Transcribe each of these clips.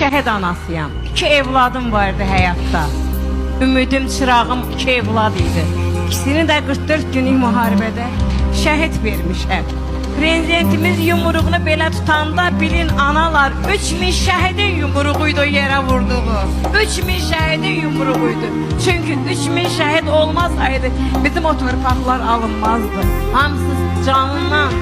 şəhid anasıyam. 2 evladım vardı həyatda. Ümidim, çırağım 2 evlad idi. İkisini də 44 günlük müharibədə şəhid vermişəm. Prezidentimiz yumruğunu belə tutanda bilin analar 3000 şəhidin yumruğuydu yerə vurduğu. 3000 şəhidin yumruğuydu. Çünkü 3000 şəhid olmasaydı bizim o torpaqlar alınmazdı. Hamısı canından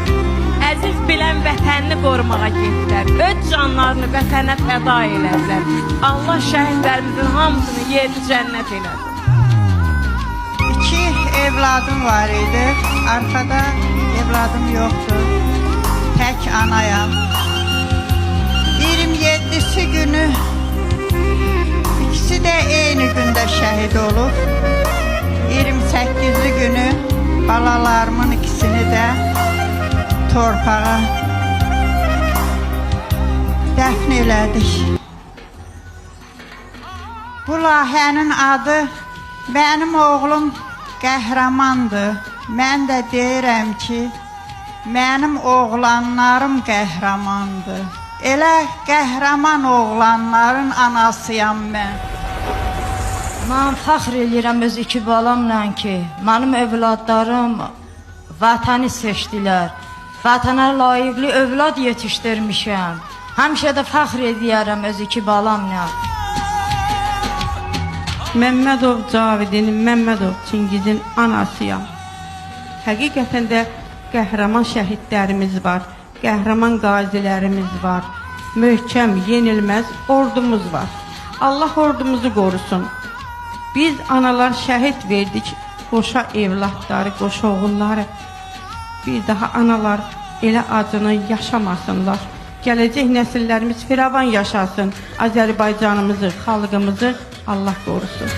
əziz bilən vətənini qorumağa getdilər. Öz canlarını vətənə fəda elədilər. Allah şəhidlərimizin hamısını yerli cənnət elədi. 2 evladım var idi. Arkada evladım yoktur. Tek anayam. 27'si günü ikisi de eyni günde şehit olur. 28'i günü balalarımın ikisini de torpağa dəfn elədik. Bu layihənin adı Mənim oğlum qəhrəmandır. Mən də deyirəm ki, mənim oğlanlarım qəhrəmandır. Elə qəhrəman oğlanların anasıyam mən. Mən fəxr edirəm öz 2 balamla ki, mənim övladlarım vətəni seçdilər. Vətənə layiqli övlad yetişdirmişəm. Həmişə də fəxr edirəm öz 2 balamla. Məmmədov Cavidin, Məmmədov Çingizin anasıyam. Həqiqətən də qəhrəman şəhidlərimiz var, qəhrəman qazilərimiz var, möhkəm, yenilməz ordumuz var. Allah ordumuzu qorusun. Biz analar şəhid verdik, qoşa evladları, qoşa oğulları. Bir daha analar elə acını yaşamasınlar. Gələcək nəsillərimiz firavan yaşasın. Azərbaycanımızı, xalqımızı Allah qorusun.